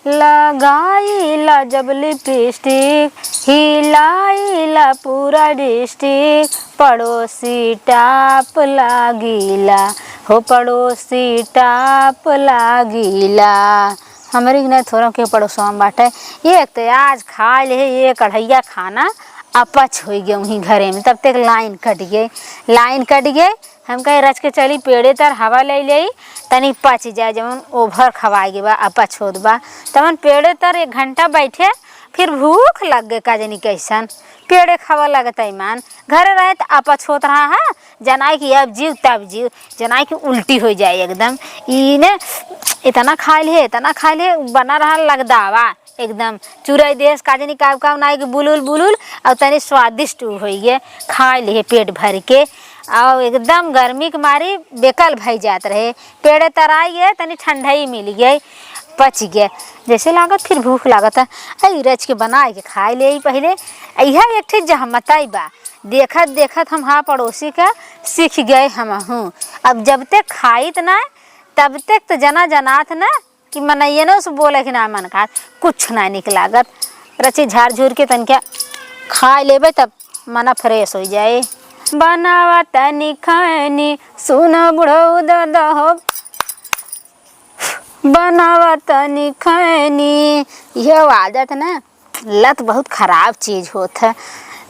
लगाईला जब लिपस्टिक हिलाईला पूरा डिस्ट्रिक्ट पड़ोसी टाप लागिला हो पड़ोसी टाप लागिला। हमारी न थोड़ा के पड़ोसवा बाटे एक तो आज खा ले ये कढ़ैया खाना अपच हो गए वहीं घरे में। तब तक लाइन कट गई हम कहे रच के चली पेड़े तर हवा ले ले तनी पच जाए जब ओभर खवाएगी बा अपच होत बा तमन पेड़े तर 1 घंटा बैठे फिर भूख लग गए का जनी कैसन पेड़े खावा लगता ईमान घरे रहे तो अपच होत रहा है जनाई कि अब जीव तब जीव जनाई कि उल्टी हो जाए एकदम इने इतना खा ले बना रहा लगदावा एकदम चुराई देश काजनी काव नाई के बुलुल और तनी स्वादिष्ट हो गए खा लिए पेट भर के और एकदम गर्मी के मारी बेकल भई जात रहे पेड़े तराई गए तनी ठंडाई मिल गई पच गए जैसे लागत फिर भूख लागत है आई रच के बनाए के खाए ले पहले यह एक ठे जहमताई बा देखत हम हाँ पड़ोसी का सीख गए हम हूँ। अब जब तक खाइत ना तब तक तो जनात ना कि मनैयनो से बोले कि ना मन खा कुछ ना निक लागत रची झाड़ झूर के तनके खा लेबे तब मना फ्रेश हो जाए। बनावा तनी खैनी सुन बुढ़ऊ दादा हो बनावा तनी खैनी यह आदत ना लत बहुत खराब चीज होत है।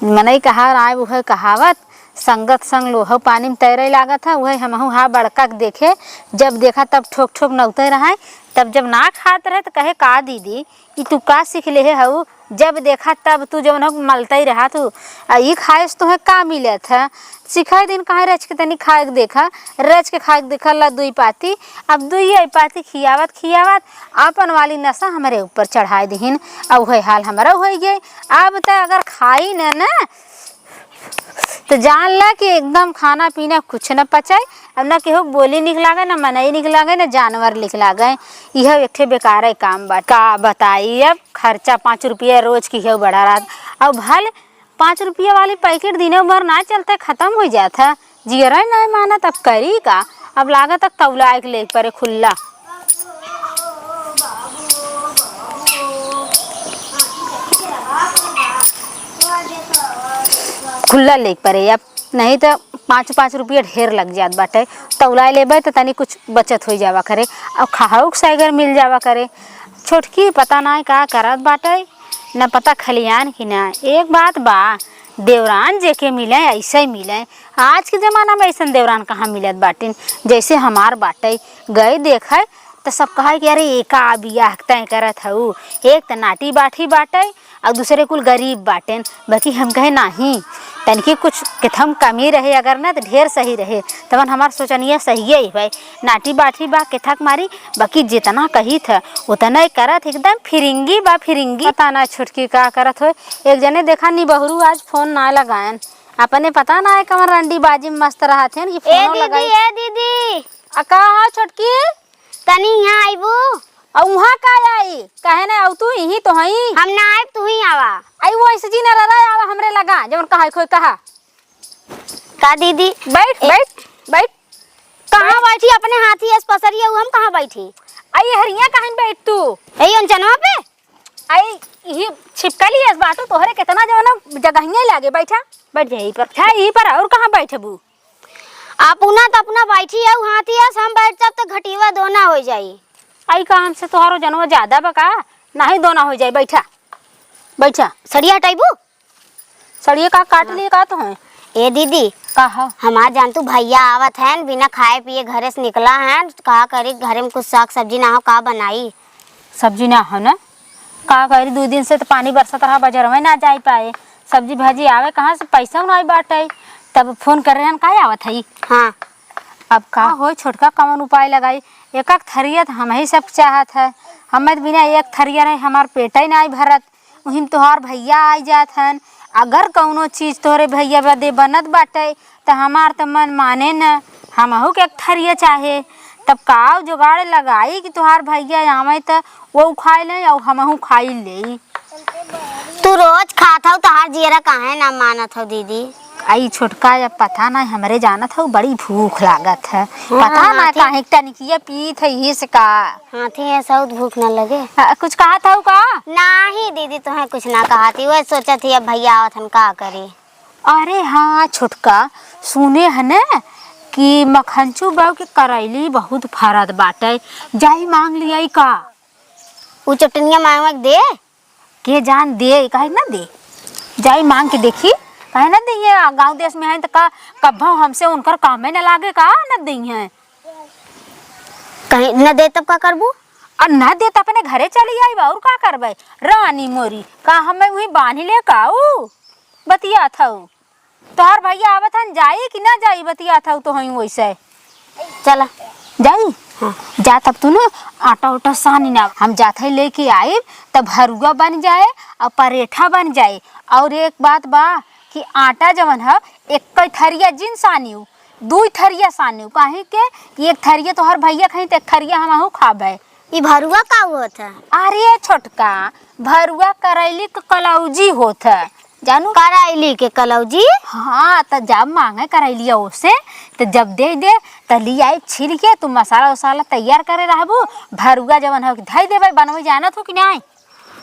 मनई कहा आए वह कहावत संगत संग लोह पानी में तैरे लागत है वह हम हाँ बड़का के देखे जब देखा तब ठोक ठोक नौते रहा तब जब ना खात रहे तो कहे का दीदी ये तू का सीख ले है हऊ जब देखा तब तू जब मलता ही रहा तू ये खाए तो है का मिले था सिखाए दिन कहा रच के तनी खाए के देखा रच के खाए के देखा ला 2 पाती अब 2 पाती खियावत अपन वाली नशा हमारे ऊपर चढ़ाए दीन अब वही हाल हमारा हो गए। अब तो अगर खाई ना तो जान ला कि एकदम खाना पीना कुछ न पचाए अब ना केहू बोली निक लागे ना मनई निक लागे ना जानवर निक लागे यह एक ठे बेकार काम बा का बताई। अब खर्चा 5 रुपया रोज की है बढ़ा रहा अब भले 5 रुपया वाली पैकेट दिनों भर ना चलते खत्म हो जाता जियरा नहीं माना तब करी का अब लागत तक तौला एक ले परे खुला ले परे अब नहीं तो 5 रुपया ढेर लग जात बाटे तौला लेबे तो तनी कुछ बचत हो जावा करे और खाऊ साइगर मिल जावा करे छोटकी पता ना का करत बाटे न पता खलियान की ना। एक बात बा देवरान जेके मिले ऐसे ही मिले आज के ज़माना में ऐसा देवरान कहाँ मिलत बाटिन जैसे हमार बाटे गए देखे तो सब कहा कि अरे एका बियाह तय करत हऊ एक तो नाटी बाठी बाटे और दूसरे कुल गरीब बाटेन बाकी हम कहे नहीं तनकी कुछ किथम कमी रहे अगर ना तो ढेर सही रहे तवन हमार सोचनिया सही ही भाई नाटी बाठी बा केथक मारी बाकी जितना कही था उतना ही करत एकदम फिरिंगी पता ना छुटकी का करत हो। एक जने देखा नी बहरू आज फोन ना लगायन अपने पता ना है कमर रंडी बाजी में मस्त रहा थे कि फोन लगाई ए दीदी अका छुटकी तनी यहाँ आईबू और वहाँ का आई कहे ना आउ तू यही तो हई हम ना आए तू ही आवा आई वो ऐसे जी ना रहा आवा हमरे लगा जब कहा कोई कहा का दीदी बैठ कहाँ बैठी अपने हाथी एस पसरिया हम कहाँ बैठी आई हरिया कहीं बैठ तू यही अंजनवा पे आई ये छिपकली एस बाटो तोहरे कितना जो जगहिया लागे बैठ जाई पर था यही पर और कहाँ बैठबू अपना बैठी है हाथी एस हम बैठ सब तो घटीवा दोना हो जाई आई काम से तोहारो जनवा ज्यादा बका नहीं दोना हो जाए बैठा सड़िया हटाइबू सड़िया का काट लिए का तो है ए दीदी कहा हमार जान तू भैया आवत है बिना खाए पिए घरे से निकला है कहा करी घरे में कुछ साग सब्जी ना हो का बनाई सब्जी ना हो ना का करी 2 दिन से तो पानी बरसत रहा बाजार में ना जा पाए सब्जी भाजी आवे कहाँ से पैसा नहीं बाटे तब फोन कर रहे हैं का आवत है। हाँ अब का हो छोटका कमन उपाय लगाई एक थरिया हम ही सब चाहत है हमें बिना एक थरिया रहे हमार पेट ही नहीं भरत वहीं तोहार भैया आई जात हन अगर कौनो चीज़ तोहरे भैया बदे बनत बाटे तो हमार तो मन माने न हमहू के एक थरिया चाहे तब का जुगाड़ लगाई कि तोहार भैया आवे तो वो खाई ले और हमहू खाई ले। तू रोज खात हो तोहार जियरा काहे ना मानत हो दीदी आई छोटका या पता नहीं हमरे जानत हो बड़ी भूख लागत है। पता ना काहे टनिकिया पीत है ये से का। हाथी ऐसा भूख ना लगे। कुछ कहा था का? नहीं दीदी तुम्हें कुछ ना कहा थी, वह सोचा थी अब भैया आवत हम का करे। अरे हाँ छोटका सुने है न कि मखनचू बाबू के करैली बहुत फरत बाटे, जाई मांग लिया का। वो चटनिया मांग दे के जान दे कहे ना दे, जाई मांग के देखी कहे ना दी है। गाँव देश में है तो का कभो हमसे उनकर काम में न लागे का न दी है। कहीं न दे तब का करबू? और न दे तो अपने घरे चली आई और का करबे रानी मोरी का हमें वही बांध ले का बतिया था। तोहर भैया आवत हन जाई कि ना जाई बतिया था तो हई वैसे चला जाई। हाँ जा तब तू ना आटा उटा सानी ना हम जाते लेके आए तब भरुआ बन जाए और परेठा बन जाए। और एक बात बा कि आटा जवन है एक थरिया जिन सानियो 2 थरिया सानियो काहे के कि एक थरिया तोहर भैया खाई तो एक थरिया हमहू खाबे। ई भरुआ का होत है? अरे छोटका भरुआ करैली के कलौजी होत है जानू। करैली के कलौजी? हाँ तो जब मांगे करैलिया उसे तो जब दे दे तो ले आई छिल के तू मसाला वसाला तैयार करे रहबू। भरुआ जवन हो धई देबे बनवे जानत हो कि नहीं?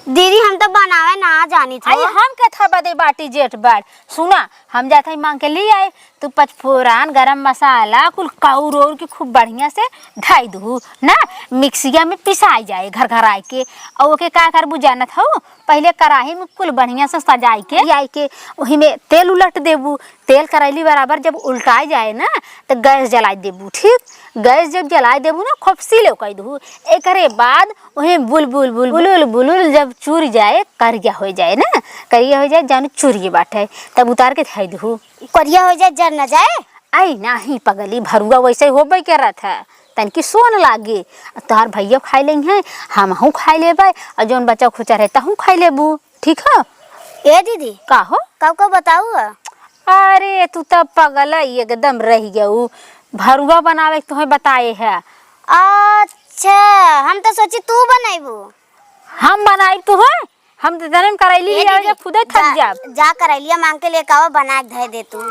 दीदी हम तो बनावे ना जानी थी। आई हम के था बदे बाटी जेठ बाड़ सुना हम जाते ही मांग के ले आए तू पचफोरन गरम मसाला कुल काउर और के खूब बढ़िया से ढाई दू ना मिक्सिया में पिसाई जाए घर घर आए के। और ओके का करबू जानत हो पहले कढ़ाई में कुल बढ़िया से सजाई के आई के वही में तेल उलट देबू। तेल करैली बराबर जब उल्टाई जाए ना तो गैस जलाई देबू। ठीक गैस जब जलाई देबू ना खूब सीले कह दू। एक बाद वही बुलबुल बुलबुल बुलबुल जब चूर जाए करिया हो जाए ना करिया हो जाए जानू चूरिए बाटे तब उतार के धई दू। करिया हो जाए जर न जाए? आई नहीं पगली भरुआ वैसे होबे करत है तनकी सोन लागे। तोहर भैया खाई लेंगे हमहू खाई लेबै और जौन बच्चा खुचा रहता हूँ खाई लेबू। ठीक है ए दीदी का हो कब को बताऊ? अरे तू तब पगल एकदम रह गऊ भरुआ बनावे तुम्हें बताए है। अच्छा हम तो सोची तू बनाईबू। हम बनाई तू है हम तो जन्म करैली लिया खुदे थक जाब। जा करैलिया मांग के लेके आवा बना के धै दे तू।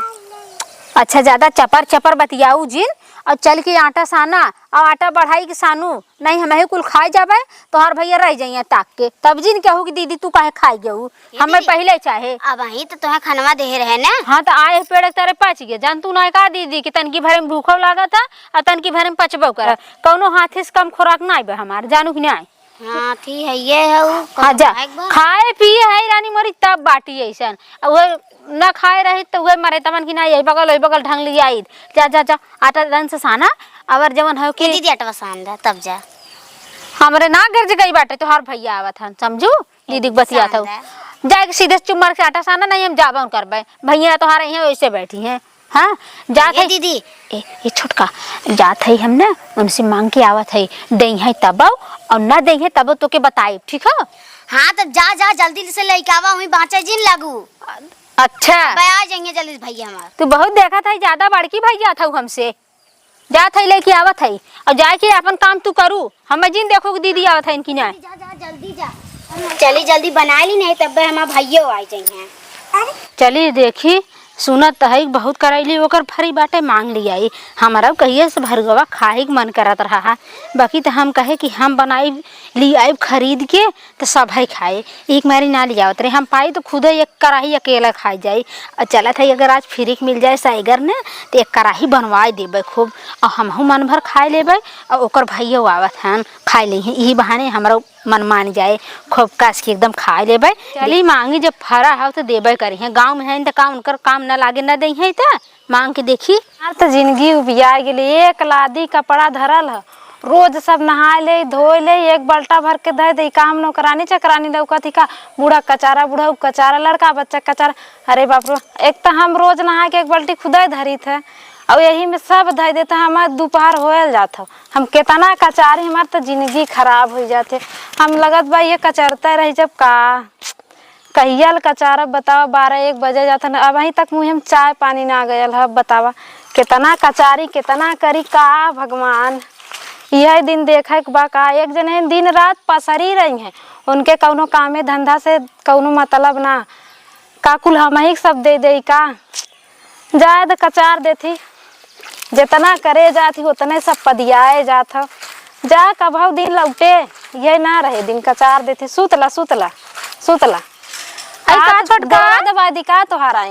अच्छा ज्यादा चपर चपर बतियाऊ जिन और चल के आटा साना और आटा बढ़ाई के सानू नहीं हमें कुल खाए जाबे तोहर भैया रह जाइए ताक के तब जिन कहू कि दीदी तू काहे खाई गऊ हमें पहले चाहे। अब वही तो तुम्हें खनवा दे रहे ना। हाँ तो आए पेड़ तारे पच गए जान तू ना का दीदी कि तनकी भरे में भूखो लागत था और तनकी भरे में पचबो कर कौनो हाथी से कम खुराक ना आए हमारे जानू कि नहीं। हाँ ठीक है ये है हाँ जा खाए पिए है रानी मोरी तब बाटी ऐसा वो न खाए रही तो वह मरे तमन की ना यही बगल ढंग लिया आई जा जा जा आटा रंग से साना अवर जवन हो कि दीदी आटा सान तब जा हमरे ना गिर गई बाटे तो हर भैया आवत हन समझू दीदी बतिया था जाए सीधे चुम्बर से आटा साना नहीं हम जाबा करबे भैया तो हारे यहाँ वैसे बैठी हैं। हाँ जात है दीदी ये छोटका जात है हम ना उनसे मांग के आवत है दही है तब और ना दही है तब तो के बताए ठीक है। हाँ तब जा जा जल्दी से लेके आवा वहीं बाँचा जिन लागू। अच्छा आ जाएंगे जल्दी भैया हमारे। तू बहुत देखा था ज्यादा बड़की भैया था हमसे जात है लेके आवत है और जाके अपन काम तू करू हम जिन देखो दीदी आवत है इनकी ना जा जा जल्दी जा चली जल्दी बना ली नहीं तब हमारे भैया आ जाएंगे। चलिए देखी सुनत है बहुत करैली ओकर फरी बाटे मांग लिया हमारा कहिए से भरगवा खाए के मन करत रहा बाकी तो हम कहे कि हम बनाई ली आइब खरीद के तो सब है खाए एक मारी ना ले आवत रहे हम पाई तो खुद एक कढ़ाई अकेला खाई जाए और चला था अगर आज फ्री मिल जाए साइगर ने तो एक कढ़ाई बनवा देबे खूब और हमहू मन भर खाए लेबै और ओकर भैया आवत हन खाए ली यही बहाने हमारा मन मान जाए खूब काश के एकदम खा लेबै। चली मांगी जब फरा हो तो देबे करी है गाँव में है तो का उनकर काम न लागे न दे है तो मांग के देखी। यार तो जिंदगी उबिया गेली एक लादी कपड़ा धरल है रोज सब नहाए ले धोए ले एक बल्टा भर के धे दे काम नौकरानी चकरानी लौकती का बूढ़ा कचारा लड़का बच्चा कचारा। अरे बाप रे एक तो हम रोज नहा के एक बाल्टी खुदा धरी थे और यही में सब धै देता हमारे दोपहर होल जाता हम कितना कचारी हमारे तो जिंदगी खराब हो जाते हम लगत भाई ये कचरता रही जब का कहियल कचारा बतावा 12-1 बजे जाता न अब वहीं तक मुँह हम चाय पानी ना गयल है बतावा कितना कचारी कितना करी का भगवान यह दिन देखे के बा का एक जने दिन रात पसरी रही हैं उनके कौनो कामे धंधा से कौनो मतलब ना का कुल हम ही सब दे का जाए तो कचार देती, जितना करे जाती उतने सब पदियाए जात हो। जा कभाऊ दिन लौटे ये ना रहे दिन कचार देती। सुतला सुतला सुतला। आई का छोटका दवा दी का तोहार आई।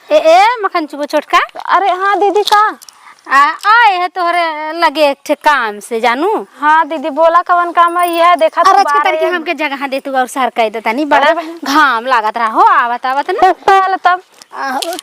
ए मखन चुबो छोटका। अरे हाँ दीदी का आए है तोहरे लगे एक ठे काम से जानू। हाँ दीदी बोला कवन काम है यह देखा तो अरे करके हमके जगह दे तू और सर कह देता नहीं बड़ा घाम लागत रहा हो आवत आवत ना तब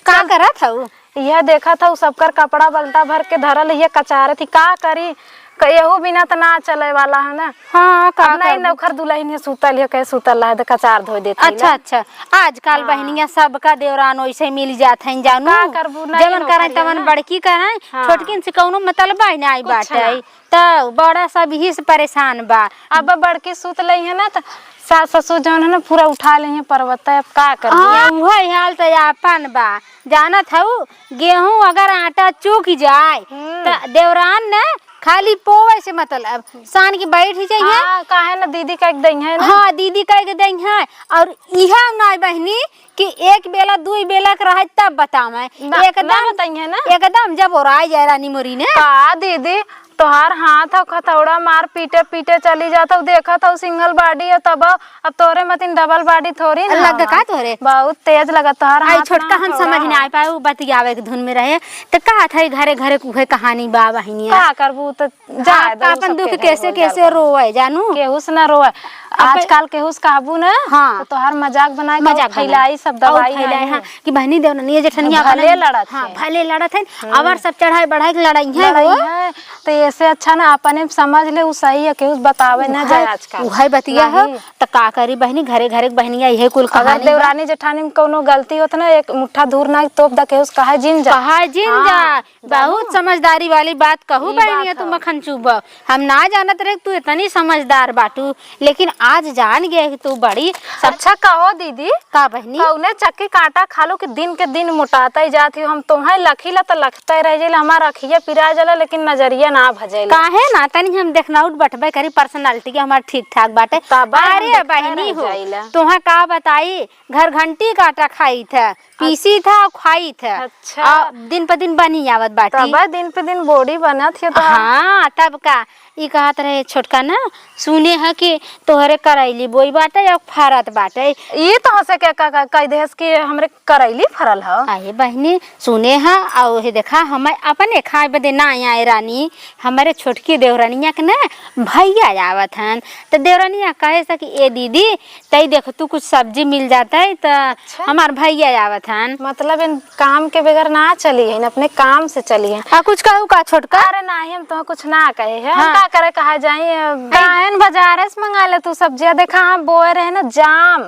का करत हऊ। यह देखा था सबकर कपड़ा बल्टा भर के धरल ये कचारे थी का करी कहू बिना तो ना चले वाला है ना। हाँ का नहीं नौकर दुल्हन सुतल है कह सुतल है तो कचार धो देती। अच्छा अच्छा आजकल बहनिया सबका देवरान वैसे मिल जात है जानू जवन करे तवन बड़की करे छोटकिन से कौनो मतलब ही नहीं बाटे तो बड़ा सब ही से परेशान बा। अब बड़की सुत लई है ना तो सास ससुर जौन है ना पूरा उठा ले हैं पर्वत अब का कर वही हाल तो अपन बा जानत हऊ। गेहूं अगर आटा चूक जाए तो देवरान ने खाली पोवे से मतलब सान की बैठ ही जाइए। हाँ, काहे ना दीदी का एक दई है ना। हाँ दीदी का एक दई है और इहा ना बहनी कि एक बेला दू बेला के रहे तब बतावे एकदम बताइए ना एकदम जब और आ जाए रानी मोरी ने का दीदी तोहार हाथ हो खतौड़ा मार पीटे पीटे चली जाता देखा था सिंगल बाडी है तब अब तोरे मतीन डबल बाडी थोड़ी ना लग का तोरे बहुत तेज लगा तोहार हाथ छोटका हम समझ नहीं आ पाए बतियावे के धुन में रहे तो कहा था घरे घरे कुहे कहानी बा बहनिया का करबू तो जा अपन दुख कैसे कैसे रोए जानू केहुस ना रोए आजकल केहुस काबू ना। हाँ तो तोहार मजाक बनाए मजाक खिलाई सब दवाई है कि बहनी देवनी जेठनिया भले लड़त हाँ भले लड़त है अवर सब चढ़ाई बढ़ाई के लड़ाई है तो ऐसे अच्छा ना अपने समझ ले उ सही है केहुस बतावे ना जाए आजकल उहे बतिया है तो का करी बहनी घरे घरे बहनिया यही कुल अगर देवरानी जेठानी में कोनो गलती होत ना एक मुट्ठा दूर ना तोप द केहुस कहे जिन जा बहुत समझदारी वाली बात कहू बहनिया तू मखन चुब हम ना जानत रहे तू इतनी समझदार बाटू लेकिन आज जान गए कि तू बड़ी अच्छा कहो दीदी का बहनी कौने चक्की काटा खा लो कि दिन के दिन मोटाता ही जाती हम तुम्हें लखीला तो लखता ही रह जाए हमारा रखिया पिरा जाला लेकिन नजरिया ना भजे काहे ना तनी हम देखना उठ बैठबे करी पर्सनालिटी के हमार ठीक ठाक बाटे। अरे बहनी हो तुहा का बताई घर घंटी काटा खाई था पीसी था खाई था। अच्छा दिन पे दिन बनी आवत बाटी तब दिन पे दिन बॉडी बनत है तो हाँ तब का ई कहत रहे छोटका ना सुने है कि तोहरे करैली बोई बाटे या फरत बाटे ये तो हो सके कह देस कि हमरे करैली फरल है। आए बहनी सुने है और हे देखा हम अपने खाए बदे ना आए रानी हमारे छोटकी देवरानिया के ना भैया आवत हन तो देवरानिया कहे सकी ए दीदी तई देख तू कुछ सब्जी मिल जाता है तो हमार भैया आवत हन मतलब इन काम के बगैर ना चली है अपने काम से चली है। कुछ कहू का छोटका अरे नहीं हम तो कुछ ना कहे है हम का करे कहा जाए गायन बाजार से मंगा ले तू सब्जियां देखा हम बोए रहे ना जाम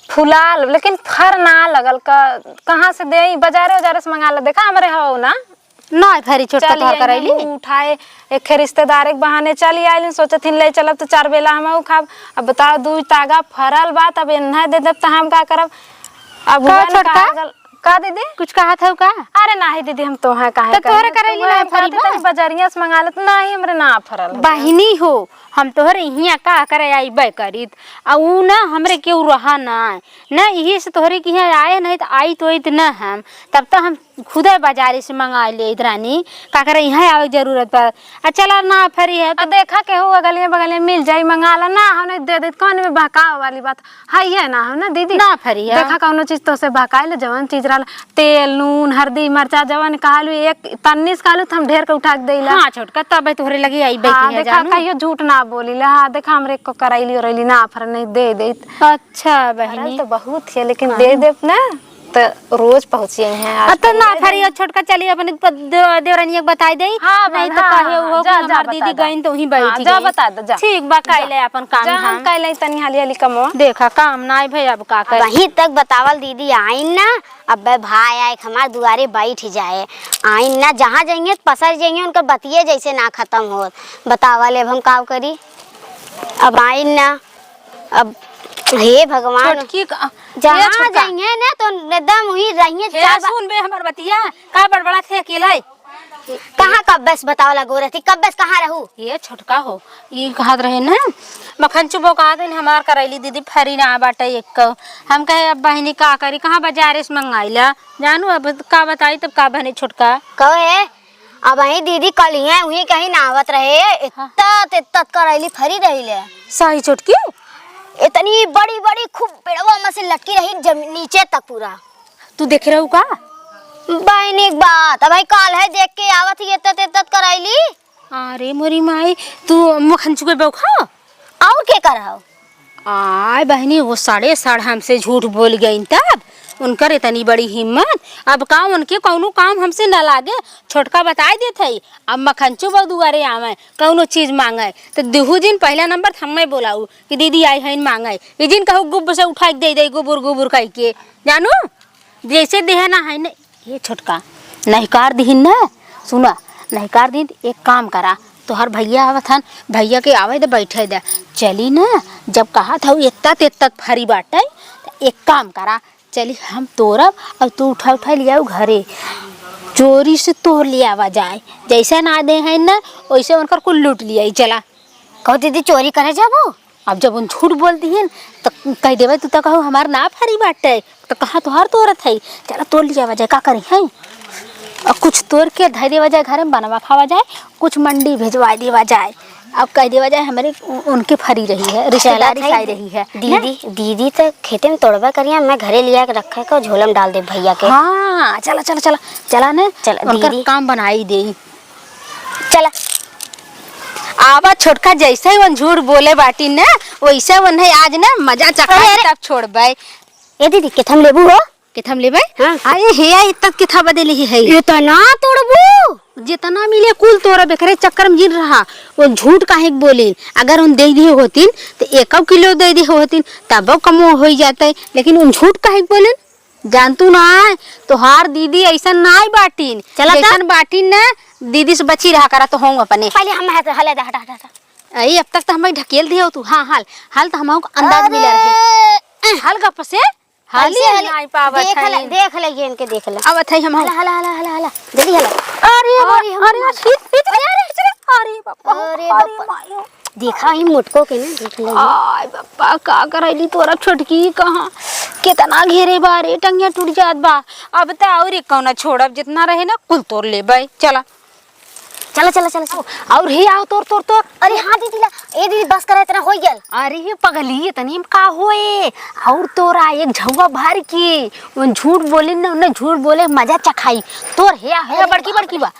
फुलाल लेकिन फर ना लगल कहाँ से दे बाजारे से मंगा ले देखा हमारे हो ना ना फरी छोटा तो करैली उठाए एक रिश्तेदार के बहाने चली आइल सोचथिन ले चलब तो 4 बेला हम खाब। अब बताओ दू तागा फरल बात अब एन्हा दे देब त हम का करब। अब छोटका का दीदी कुछ कहा था का अरे नाही दीदी हम तो है काहे तोहरे करैली ना फरी बाजारिया से मंगा लेत नाही हमरे ना फरल बहिनी हो हम तोहरे हिया का करे आईबे करित आ उ ना हमरे केउ रहा ना यही से तोहरे की आए नहीं तो आई तो इत ना हम तब तो हम खुदे बाजारी से मंगा ले इधरानी का करे यहाँ आवे जरूरत पर चला ना फरी है तो देखा के हो अगलिया बगलिया मिल जाई मंगा ला ना हमने दे दे कौन में बहकाव वाली बात है ना हम ना दीदी ना फरी है देखा कौनो चीज तो से बहकाए ले जवन चीज रहा तेल नून हल्दी मरचा जवन कहलू एक तन्नीस कहलू हम ढेर के उठा के देला। हां छोटका तब तोहरे लगी आईबे की है देखा कहियो झूठ ना बोली ला हाँ देखा हमरे को करैली औरैली ना फर नहीं दे दे। अच्छा बहनी तो बहुत है लेकिन दे दे ना तो रोज पहुंचिए हैं तो ना फरी छोटका चली अपने देवरानिया के बताई दे नहीं तो कहे हो हमार दीदी गइन तो वही बैठ जा बता दे जा ठीक बा काइले अपन काम हम काइले तनी हाली हाली कमो देखा काम ना भई अब का कर वहीं तक बतावल दीदी आइन ना अब भाई आए हमार दुआरे बैठ जाए आइन ना जहाँ जाएंगे पसर जाएंगे उनका बतिये जैसे ना खत्म हो बतावल अब हम का करी अब आइन ना अब हे भगवान जहाँ जाएंगे ना तो एकदम वही रहिए सुन बे हमर बतिया का बड़बड़ा थे अकेला कहाँ कब बस बताओ लगो रहती, कब बस कहाँ रहू? ये छोटका हो ये कहत रहे ना मखन चुबो कहा दिन हमार करैली दीदी फरी ना बाटे एक हम कहे अब बहनी का करी कहाँ बाजारे से मंगाइला जानू अब का बताई तब का बहनी छोटका कहे अब वही दीदी कल ही वही कहीं नावत रहे इतना करैली फरी रही ले। सही छोटकी इतनी बड़ी बड़ी खूब पेड़वा में से लटकी रही नीचे तक पूरा। तू देख रहा का बहन एक बात अब भाई काल है देख के आवत ही इतना करैली। अरे मोरी माई तू मखन चुके बौखा और के करहु? आय बहनी वो साढ़े हमसे झूठ बोल गई तब उनकर इतनी बड़ी हिम्मत अब काम उनके कौनो काम हमसे न लागे छोटका बताई देते अब मखनचू दुआरे आवे कौनो चीज मांगे तो देहू दिन पहला नंबर हमें बोलाऊ कि दीदी आई है मांगे ये दिन कहू गुब से उठा के दे गुबुर गुबुर कह के जानू जैसे देह ना है न ये छोटका नहकार दीन न सुना नहकार दीन एक काम करा तो हर भैया आवत हन भैया के आवे दे बैठे दे चली ना जब कहा था इतना फरी बाटे एक काम करा चली हम तोड़ब और तू उठा लिया घरे चोरी से तोड़ लिया आवा जाए जैसा ना दे है ना वैसे उनकर कुल लूट लिया चला। कहो दीदी चोरी करे जाबो अब जब उन झूठ बोलती है तो कह देवे तू तो कहो हमार ना फरी बाटे तो कहा तोहार तोड़त है चला तोड़ लिया आवा जाए का करी है और कुछ तोड़ के धै देवा जाए घर में बनवा खावा जाए कुछ मंडी भेजवा देवा जाए अब कह देवा जाए हमारे उनके फरी रही है रिश्तेदारी खाई रही है दीदी तो खेते में तोड़वा करिया मैं घरे लिया के रखे को झोलम डाल दे भैया के। हाँ चला चला चला चला ना चला उनका काम बनाई दे चला आवा छोटका जैसे ही वन झूठ बोले बाटी ना वैसे वन है आज ना मजा चखा तब छोड़बे। ए दीदी केथम लेबू हो किथम लेबे हाँ। अरे हे इतना किथा बदली है इतना तोड़बू जितना मिले कुल तोरा बेकरे चक्कर में जिन रहा वो झूठ काहे बोले अगर उन दे दिए होतीन तो 1 किलो दे दिए होतीन तब कमो हो जाते लेकिन उन झूठ काहे बोले जानतू ना तो हार दीदी ऐसा ना बाटीन चला ऐसन बाटीन ना दीदी से बची रहा करा तो होंगे अपने पहले हम हले हटा हटा अरे अब तक तो हमें ढकेल दिया तू हाँ हाल तो हमको अंदाज मिला रहे हाल गप से हाली नहीं पावत है देख ले ये इनके देख ले अब थे हम हला हला हला हला हला जल्दी हला। अरे अरे बापा देखा ही मुटको के ना देख ले आय बापा का करैली तोरा छोटकी कहां कितना घेरे बारे टंगिया टूट जात बा अब त और एक कौना छोड़ब जितना रहे ना कुल तोड़ लेबै चला चला चला चला और ही आओ तोड़ अरे हाँ दीदी ला ए दीदी बस करे इतना हो गेल। अरे ये पगली तनी का होए और तोरा एक झौवा भर के उन झूठ बोले ना उन्हें झूठ बोले मजा चखाई तोर हे बड़की बा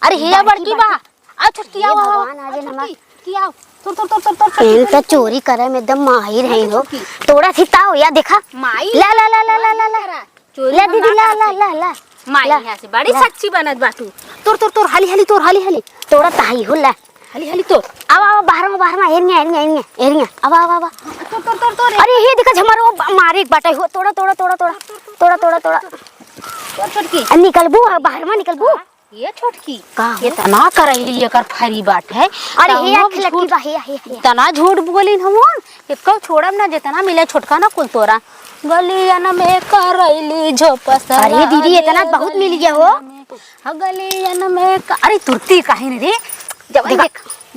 अरे हे बड़की बा आ छोटकी आओ भगवान आज नमक की आओ तोड़ इन तो चोरी करे में एकदम माहिर है हो तोड़ा थी ताओ या देखा माई ला ला ला ला ला ला ला चोरी ला दीदी ला ला ला ला माई यहाँ से बड़ी सच्ची बनत बाटू तोड़ हाली तोड़ा ताही हो ला हाली तोड़ अब बाहर में एरिया अब तोड़ अरे ये देखा झमारो मारे बाटे हो तोड़ा छोटकी निकलबू बाहर में निकलबू ये छोटकी का ये तना करैली एकर फरी बाट है अरे हे लटकी बा हे तना झूठ बोलिन हमन एको छोड़ब ना जितना मिले छोटका ना कुल तोरा गलियन में करैली झोपस अरे दीदी इतना बहुत मिल गया हो गलियन में अरे तुरती काहे रे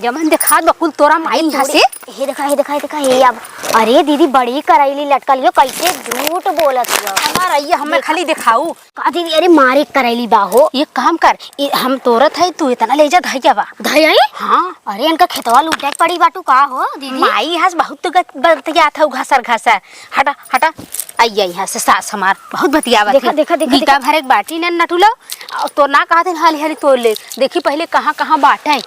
जमन देखा बकुल तोरा माई यहाँ से हे देखा हे अब अरे दीदी बड़ी करैली लटकल हो कैसे झूठ बोलत हो हमारा ये हमें खाली दिखाऊ का दीदी अरे मारे करैली बा हो ये काम कर हम तोरत है तू इतना ले जा धैया बा धैया हाँ अरे इनका खेतवा लूटे पड़ी बाटू का हो दीदी माई यहाँ से बहुत बतिया था घासर हटा आइया यहाँ से सास हमार बहुत बतियावा देखा गीता भर एक बाटी न नटुलो तो ना कहते हाली तोड़ ले देखी पहले कहाँ बाटे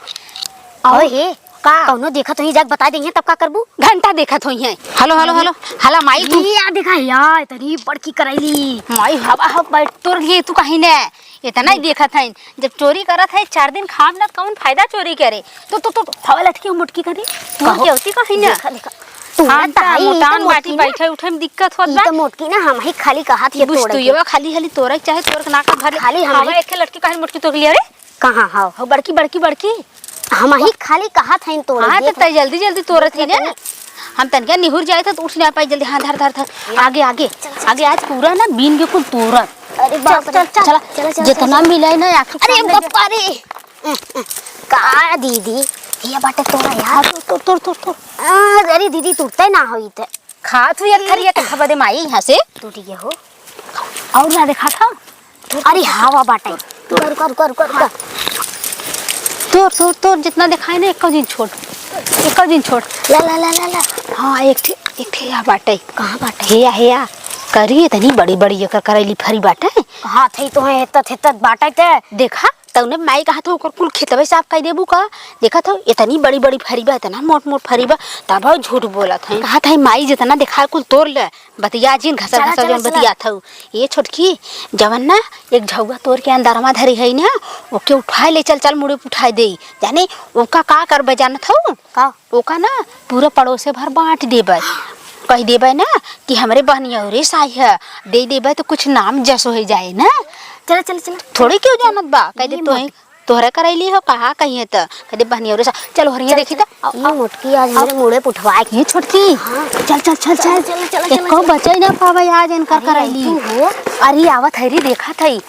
और हे का कौनो देखत होई जाग बता देंगे तब का करबू घंटा देखत होई है हेलो हला माई तू या देखा यार इतनी बड़की करैली माई हवा बैठ तोड़ लिए तू कहीं ने इतना ही देखत है जब चोरी करत है 4 दिन खाम ना कौन फायदा चोरी करे तो हवा लटकी मुटकी करे तू केवती कहीं ने देखा तू मोटान बाटी बैठे उठे में दिक्कत होत बा तो मोटकी ना हम ही खाली कहत है तोड़ ये खाली तोड़ चाहे तोड़ ना का भर खाली हम एक लटकी कहीं मुटकी तोड़ लिया रे कहां हां बड़की हम ही खाली कहत है तोड़ हां तो जल्दी तोड़त है ना हम तनके निहुर जाए तो उठ ना पाई जल्दी हां धर आगे आज पूरा ना बीन के कुल तोड़त अरे बाप रे चला जितना मिला है ना अरे बाप रे का दीदी ये बाटे तोरा यार तोड़ अरे दीदी टूटते ना होई ते खात हुई थरिया के खबा दे माई यहाँ से टूट गया हो। और ना देखा था अरे हवा बाटे कर कर कर कर तोड़ जितना दिखाए ना एक दिन छोड़ ला ला ला ला ला हाँ एक थे या बाटे कहाँ बाटे हेया करी इतनी बड़ी बड़ी एकर करैली फरी बाटे हाँ थई तो है हेतत बाटे ते देखा तौने माई कहा था ओकर कुल खेतवे साफ कर देबू का देखा था इतनी बड़ी बड़ी फरी बा इतना मोट मोट फरी बा तब झूठ बोलत है कहा था माई जितना देखा कुल तोड़ ले बतिया जिन घसर जन बतिया था ये छोटकी जवन ना एक झौगा तोड़ के अंदरमा धरी है ना ओके उठाए ले चल मुड़े उठाए दे जाने ओका का करबे जानत हूं का ओका ना पूरा पड़ोसे भर बांट देबे कह देबे ना कि हमरे बहनिया रे साई है दे देबे तो कुछ नाम जस हो जाए ना चल चल चल थोड़ी क्यों जानत बा कह दे तो तोहरा करैली हो कहा कहिए त कह दे बहनिया रे चलो हरिया देखी त ये मोटकी आज मेरे मुड़े पुठवाए ये छोटकी चल एको बचै ना पावे आज इनकर करैली हो अरे आवत हरी देखा थई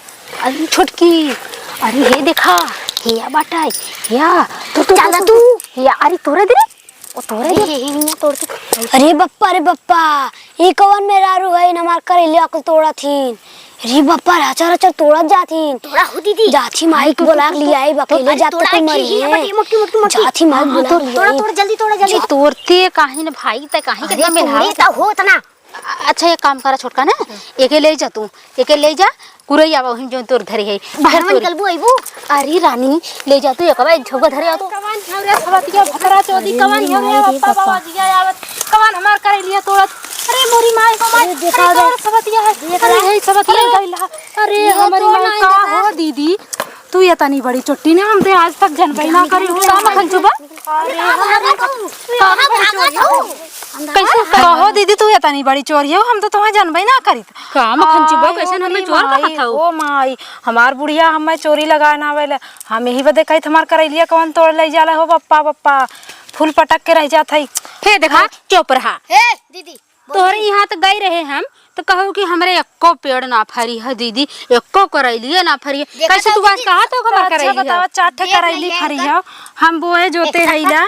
अरे छोटकी अरे हे देखा हेया बाटा या तो चल तू हेया अरे तोरे दे ओ तोरे ये तोड़ के अरे बप्पा ये कवन मेरा रू है नमार करेली अकल तोड़ा थीन रे बप्पा राचा तोड़त जाथीन तोड़ा हो दीदी जाथी माइक बोला लिया है अकेले जाते को मरी है जाथी माइक बोला तोड़ा जल्दी तोड़ते काहे न भाई त काहे के मेरा होत ना अच्छा ये काम करा छोटका ना एके ले जा तू एके ले जा कुरई आवा हम जो तोर धरी है बाहर में निकलबू आइबू अरे रानी ले जा तू एकबा झोगा धरे आ तो कमान झवरे सबतिया भतरा चोदी कमान झवरे बाप्पा बाबा जिया आवत कमान हमार करे लिया तोड़त अरे मोरी माई कमान देखा दे सबतिया है अरे हे सबतिया गइला अरे हमारी माई का हो दीदी तू ये तनी बड़ी चुट्टी ने हम ते आज तक जनबई ना करी हो काम खंचुबा कैसे कहो दीदी तू ये तनी बड़ी चोरी हो हम तो तुम्हें जनबई ना करी काम खंचुबा कैसे हमें चोर कहा था ओ माई हमार बुढ़िया हमें चोरी लगा ना आवेले हम यही बदे कही हमार करैलिया कौन तोड़ ले जाला हो बप्पा फूल पटक के रह जात है हे देखा चुप रहा हे दीदी तोरे यहाँ तो गई रहे हम तो कहो कि हमरे एको पेड़ ना फरी है दीदी एको करैलिए ना फरी कैसे तू बात कहा तो खबर अच्छा करैली बतावा चार करैली फरी है हम बोए जोते हैला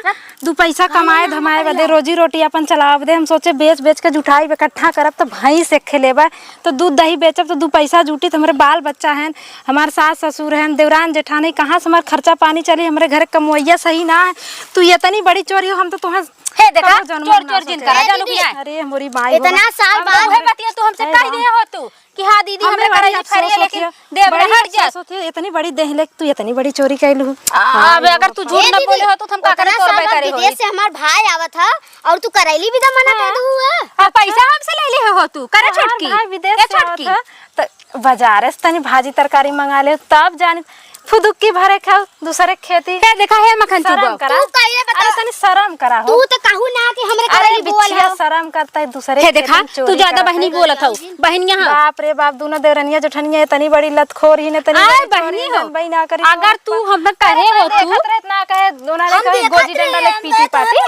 दू पैसा कमाए धमाए बदे रोजी रोटी अपन चलाव दे हम सोचे बेच के जुटाई इकट्ठा करब तो भैंस से खेलेबा तो दूध दही बेचब तो दू पैसा जुटी तो हमारे बाल बच्चा हैं हमारे सास ससुर हैं देवरान जेठानी कहाँ से हमारा खर्चा पानी चली हमारे घर कमवैया सही ना है तू ये तनी बड़ी चोरी हो हम तो तुम्हें हे देखा चोर जिनका जानू किया अरे मोरी माई इतना साल बाद है बतिया तू हमसे कह दे हो तू कि हां दीदी हमें करैली फरी है लेकिन दे बड़े हट जा सोचे इतनी बड़ी देहले तू इतनी बड़ी चोरी कैलू अब अगर तू झूठ न बोले हो तो हम का करे तोर करे हो विदेश से हमार भाई आवत है और तू करैली भी तो मना कर दू है पैसा हमसे ले ले हो तू करे छोटकी विदेश से आवत है तो बाजार से तनी भाजी तरकारी मंगा ले तब जानी फुदुक्की भरे खाओ दूसरे खेती हे देखा है मखन चुबा करा तू कहिए बता अरे तनी शर्म करा हो तू तो कहू ना कि हमरे अरे करैली बोल बिछिया शर्म करता है दूसरे हे देखा तू ज्यादा बहनी बोलत हो बहन यहां बाप रे बाप दोनों देवरनिया जेठनिया इतनी बड़ी लतखोर ही ने तनी आय बहनी हो ना करी अगर तू हम कहे हो तू इतना कहे दोनों ने कहे गोजी डंडा ले पीटी पाटी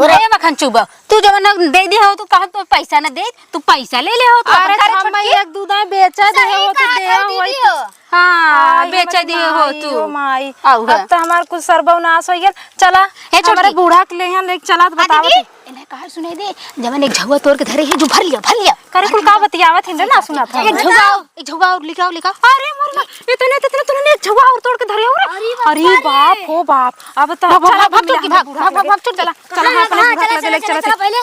अरे मखन चुबा तू जब ना दे दे हो तू कहा तो पैसा ना दे तू पैसा ले ले हो तो अरे हम एक दूधा बेचा दे हो तो दे हो हां बेच दे हो तू माई अब तो हमार कुछ सर्वनाश हो गेल चला हमारे बूढ़ा के ले यहाँ लेके चला बतावत इन्हें कहा सुने दे जवन एक झुआ तोड़ के धरे है जो भर लिया करे कुल का बतियावत हिंदे ना सुना था एक झुआ और लिखाओ अरे मोर इतने तूने एक झुआ और तोड़ के धरे हो रे अरे बाप हो बाप अब तो भाग चला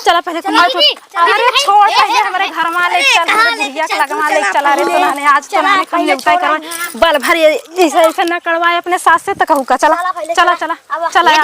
चला पहले कुमार अरे छोड़ पहले हमारे घर वाले चल बुढ़िया के लगवा ले चला रे सुनाने आज तो मैंने कहीं लेवताई करवा बल भर ऐसा ना करवाए अपने सास से तो कहू का चला